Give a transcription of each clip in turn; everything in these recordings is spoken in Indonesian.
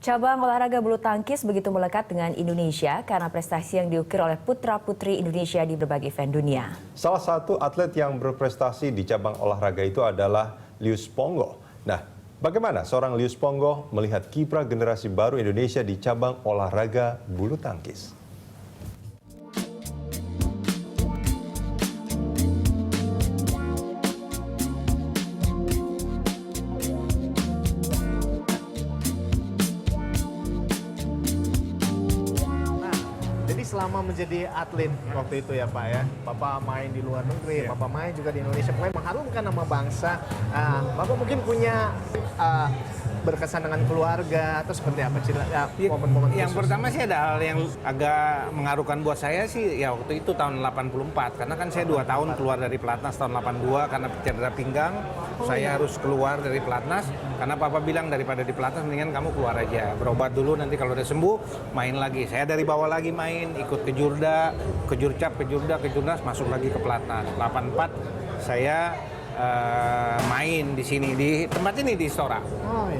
Cabang olahraga bulu tangkis begitu melekat dengan Indonesia karena prestasi yang diukir oleh putra-putri Indonesia di berbagai event dunia. Salah satu atlet yang berprestasi di cabang olahraga itu adalah Lius Ponggo. Nah, bagaimana seorang Lius Ponggo melihat kiprah generasi baru Indonesia di cabang olahraga bulu tangkis? Selama menjadi atlet waktu itu ya Pak ya, Bapak main di luar negeri, Bapak main juga di Indonesia, pokoknya mengharumkan nama bangsa. Bapak mungkin punya berkesan dengan keluarga atau seperti apa momen-momen yang pertama sih ada hal yang agak mengharukan buat saya sih ya waktu itu tahun 84 karena kan saya 2 tahun keluar dari pelatnas tahun 82 karena cedera pinggang. Saya harus keluar dari pelatnas karena papa bilang daripada di pelatnas mendingan kamu keluar aja berobat dulu, nanti kalau udah sembuh main lagi. Saya dari bawah lagi main, ikut ke Jurda, ke Jurcap, ke Jurda, ke Jurnas, masuk lagi ke pelatnas. 84 saya main di sini, di tempat ini di Istora.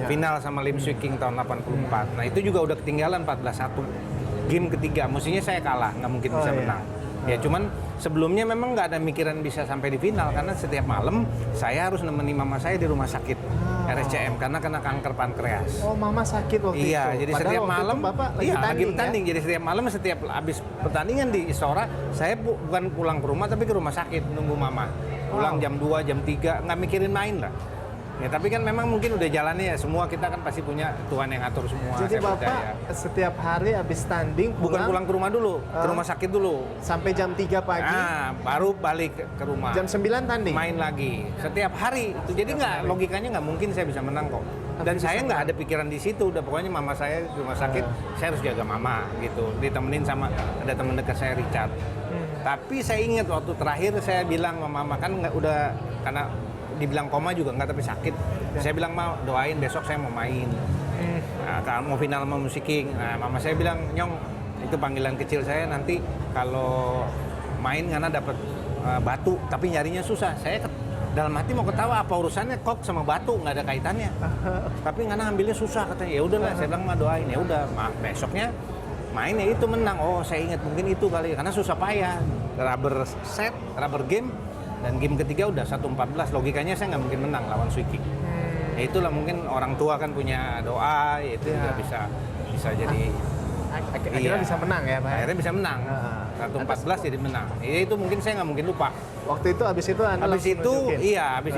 Final sama Lim Swee King tahun 84. Nah itu juga udah ketinggalan 14-1. Game ketiga, mestinya saya kalah, nggak mungkin bisa menang. Ya cuman sebelumnya memang nggak ada mikiran bisa sampai di final karena setiap malam saya harus nemeni mama saya di rumah sakit RSCM karena kena kanker pankreas. Oh, mama sakit waktu itu. Iya, jadi padahal setiap malam Bapak lagi bertanding. Jadi setiap malam setiap habis pertandingan di Istora, saya bukan pulang ke rumah tapi ke rumah sakit nunggu mama. Pulang jam 2, jam 3, nggak mikirin main lah. Ya tapi kan memang mungkin udah jalannya ya, semua kita kan pasti punya Tuhan yang ngatur semua. Jadi Bapak setiap hari habis tanding bukan pulang ke rumah dulu, ke rumah sakit dulu. Sampai jam 3 pagi? Nah, baru balik ke rumah. Jam 9 tanding? Main lagi, setiap hari. Itu jadi nggak, logikanya nggak mungkin saya bisa menang kok. Dan saya nggak ada pikiran di situ, udah pokoknya mama saya di rumah sakit, saya harus jaga mama gitu. Ditemenin sama ada teman dekat saya Richard. Tapi saya ingat waktu terakhir saya bilang sama mama, kan nggak udah karena dibilang koma juga nggak tapi sakit. Saya bilang mau doain besok saya mau main. Nah, mau final sama Lim Swee King. Nah, mama saya bilang Nyong itu panggilan kecil saya nanti kalau main karena dapat batu tapi nyarinya susah. Saya dalam hati mau ketawa apa urusannya kok sama batu nggak ada kaitannya. Tapi karena ambilnya susah katanya. Ya udahlah saya bilang mah doain ya udah. Besoknya mainnya itu menang. Oh saya ingat mungkin itu kali karena susah payah. Rubber set, rubber game. Dan game ketiga udah 1-14, logikanya saya nggak mungkin menang lawan Swee King. Ya itulah mungkin orang tua kan punya doa, ya itu juga bisa jadi. Akhirnya bisa menang ya Pak? Akhirnya bisa menang, 1-14 jadi menang. Ya itu mungkin saya nggak mungkin lupa. Waktu itu abis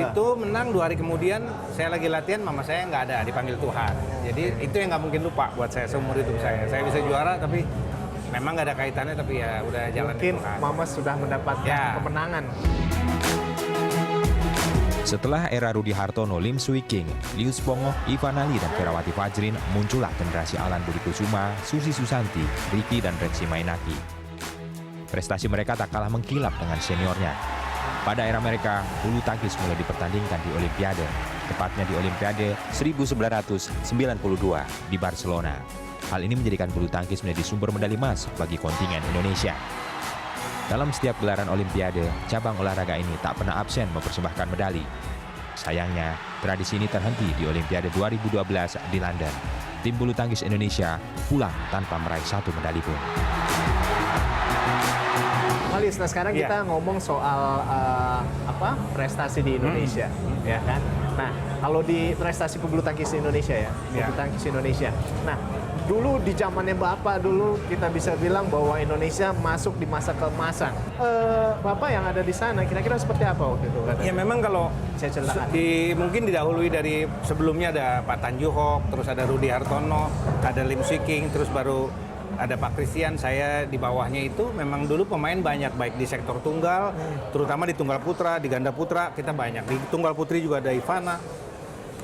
itu menang 2 hari kemudian saya lagi latihan, mama saya nggak ada, dipanggil Tuhan. Jadi itu yang nggak mungkin lupa buat saya seumur hidup saya. Saya bisa juara tapi memang nggak ada kaitannya, tapi ya udah jalan. Mungkin mama sudah mendapatkan kemenangan. Setelah era Rudi Hartono, Lim Swee King, Lius Ponggo, Ivan Ali, dan Ferawati Fajrin, muncullah generasi Alan Budi Kusuma, Susi Susanti, Ricky, dan Rensi Mainaki. Prestasi mereka tak kalah mengkilap dengan seniornya. Pada era mereka, bulu tangkis mulai dipertandingkan di Olimpiade, tepatnya di Olimpiade 1992 di Barcelona. Hal ini menjadikan bulu tangkis menjadi sumber medali emas bagi kontingen Indonesia. Dalam setiap gelaran Olimpiade, cabang olahraga ini tak pernah absen mempersembahkan medali. Sayangnya, tradisi ini terhenti di Olimpiade 2012 di London. Tim bulu tangkis Indonesia pulang tanpa meraih 1 medali pun. Malis, nah sekarang kita ngomong soal prestasi di Indonesia, ya kan? Nah, kalau di prestasi pebulu tangkis Indonesia ya, pebulu tangkis Indonesia. Nah, dulu di zamannya Bapak dulu kita bisa bilang bahwa Indonesia masuk di masa keemasan. Bapak yang ada di sana kira-kira seperti apa waktu itu? Ya memang kalau saya ceritakan. Mungkin didahului dari sebelumnya ada Pak Tanjuhok, terus ada Rudi Hartono, ada Lim Swee King, terus baru ada Pak Christian. Saya di bawahnya itu memang dulu pemain banyak, baik di sektor tunggal, terutama di tunggal putra, di ganda putra kita banyak. Di tunggal putri juga ada Ivana,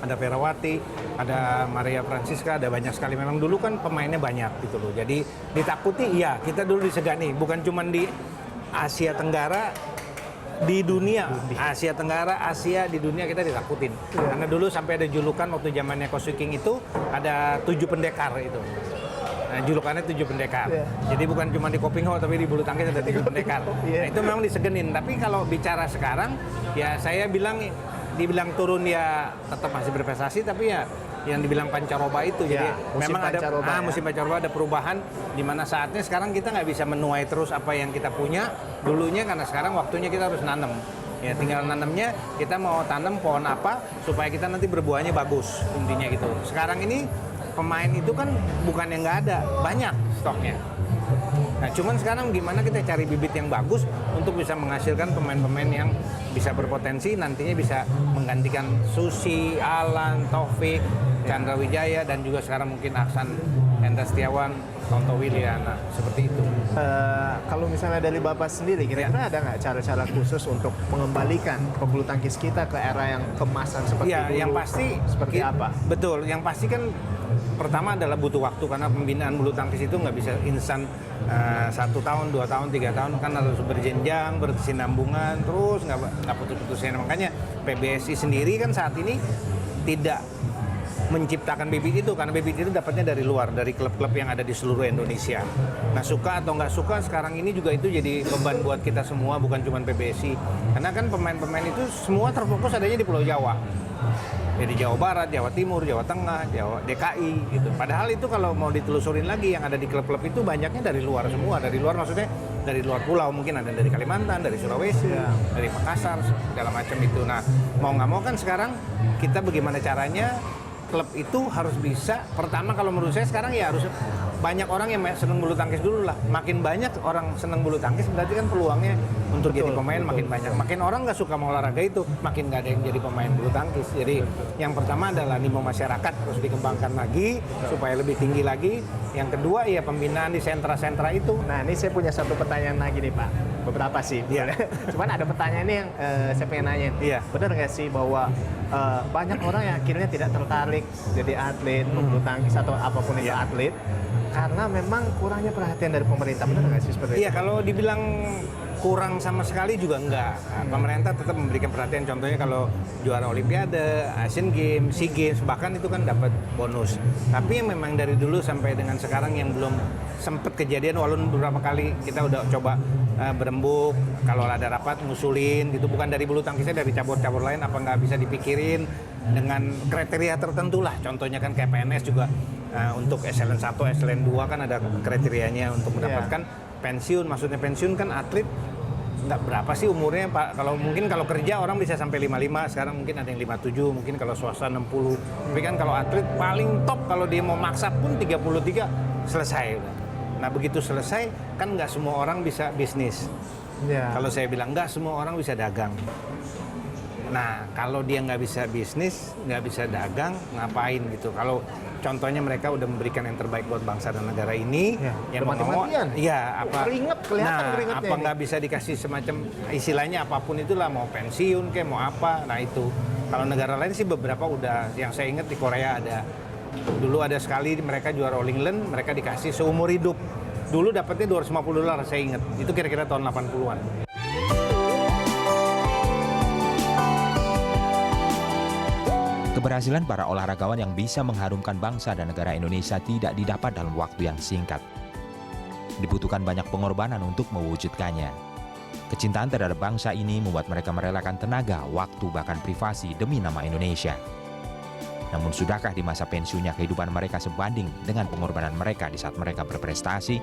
ada Ferawati, ada Maria Francisca, ada banyak sekali. Memang dulu kan pemainnya banyak gitu loh. Jadi ditakuti, iya kita dulu disegani. Bukan cuma di Asia Tenggara, di dunia. Asia Tenggara, Asia, di dunia kita ditakutin. Karena dulu sampai ada julukan waktu zamannya Ko Swee King itu ada 7 pendekar itu. Nah, julukannya 7 pendekar. Jadi bukan cuma di Kopingho, tapi di bulu tangkis ada 7 pendekar. Nah, itu memang disegenin. Tapi kalau bicara sekarang, ya saya bilang dibilang turun ya tetap masih berprestasi, tapi ya yang dibilang pancaroba itu. Jadi musim memang pancaroba, ada ya. musim pancaroba, ada perubahan di mana saatnya sekarang kita nggak bisa menuai terus apa yang kita punya dulunya, karena sekarang waktunya kita harus nanam. Ya tinggal nanamnya, kita mau tanam pohon apa supaya kita nanti berbuahnya bagus, intinya gitu. Sekarang ini pemain itu kan bukan yang nggak ada, banyak stoknya. Nah, cuman sekarang gimana kita cari bibit yang bagus untuk bisa menghasilkan pemain-pemain yang bisa berpotensi nantinya bisa menggantikan Susi, Alan, Taufik, Chandra Wijaya, dan juga sekarang mungkin Aksan Hendra Setiawan, Tonto Wiliana, seperti itu. Kalau misalnya dari Bapak sendiri, kira-kira ada nggak cara-cara khusus untuk mengembalikan pebulu tangkis kita ke era yang kemasan seperti Ya, dulu? yang pasti seperti apa? Betul, yang pasti kan pertama adalah butuh waktu, karena pembinaan bulu tangkis itu nggak bisa instan 1 tahun, 2 tahun, 3 tahun, kan harus berjenjang, berkesinambungan, terus nggak putus-putusnya. Makanya PBSI sendiri kan saat ini tidak menciptakan bibit itu, karena bibit itu dapatnya dari luar, dari klub-klub yang ada di seluruh Indonesia. Nah, suka atau nggak suka sekarang ini juga itu jadi beban buat kita semua, bukan cuma PBSI. Karena kan pemain-pemain itu semua terfokus adanya di Pulau Jawa. Jadi Jawa Barat, Jawa Timur, Jawa Tengah, Jawa DKI gitu. Padahal itu kalau mau ditelusurin lagi yang ada di klub-klub itu banyaknya dari luar semua. Dari luar maksudnya dari luar pulau, mungkin ada dari Kalimantan, dari Sulawesi, dari Makassar, segala macam itu. Nah, mau nggak mau kan sekarang kita bagaimana caranya klub itu harus bisa, pertama kalau menurut saya sekarang ya harus banyak orang yang seneng bulu tangkis dulu lah. Makin banyak orang seneng bulu tangkis berarti kan peluangnya untuk jadi pemain makin banyak. Makin orang nggak suka mau olahraga itu, makin nggak ada yang jadi pemain bulu tangkis. Jadi yang pertama adalah animo masyarakat harus dikembangkan lagi supaya lebih tinggi lagi. Yang kedua ya pembinaan di sentra-sentra itu. Nah, ini saya punya satu pertanyaan lagi nih Pak. Beberapa sih. Iya. Cuman ada pertanyaan ini yang saya pengen nanyain. Iya. Benar nggak sih bahwa banyak orang yang akhirnya tidak tertarik jadi atlet, bulu tangkis atau apapun itu atlet, karena memang kurangnya perhatian dari pemerintah. Benar nggak sih seperti Iya, itu? kalau dibilang kurang sama sekali juga enggak. Pemerintah tetap memberikan perhatian. Contohnya kalau juara Olimpiade, Asian Games, SEA Games, bahkan itu kan dapat bonus. Tapi yang memang dari dulu sampai dengan sekarang yang belum sempat kejadian, walaupun beberapa kali kita udah coba berembuk, kalau ada rapat ngusulin gitu, bukan dari bulu tangkisnya, dari cabur-cabur lain, apa nggak bisa dipikirin dengan kriteria tertentu lah. Contohnya kan kayak PNS juga untuk eselon 1, eselon 2 kan ada kriterianya untuk mendapatkan pensiun. Maksudnya pensiun kan atlet nggak berapa sih umurnya Pak. Kalau mungkin kalau kerja orang bisa sampai 55, sekarang mungkin ada yang 57, mungkin kalau swasta 60. Tapi kan kalau atlet paling top kalau dia mau maksa pun 33 selesai udah. Nah, begitu selesai kan nggak semua orang bisa bisnis. Ya. Kalau saya bilang nggak semua orang bisa dagang. Nah, kalau dia nggak bisa bisnis, nggak bisa dagang, ngapain gitu? Kalau contohnya mereka udah memberikan yang terbaik buat bangsa dan negara ini, yang udah mau, mati-matian. iya apa? Keringet, kelihatan keringetnya apa ini. nggak bisa dikasih semacam istilahnya apapun itulah, mau pensiun kayak mau apa? Nah itu. Kalau negara lain sih beberapa udah, yang saya ingat di Korea ada. Dulu ada sekali mereka juara All England, mereka dikasih seumur hidup. Dulu dapatnya $250, saya ingat. Itu kira-kira tahun 80-an. Keberhasilan para olahragawan yang bisa mengharumkan bangsa dan negara Indonesia tidak didapat dalam waktu yang singkat. Dibutuhkan banyak pengorbanan untuk mewujudkannya. Kecintaan terhadap bangsa ini membuat mereka merelakan tenaga, waktu, bahkan privasi demi nama Indonesia. Namun sudahkah di masa pensiunnya kehidupan mereka sebanding dengan pengorbanan mereka di saat mereka berprestasi?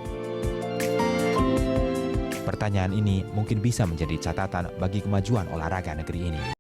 Pertanyaan ini mungkin bisa menjadi catatan bagi kemajuan olahraga negeri ini.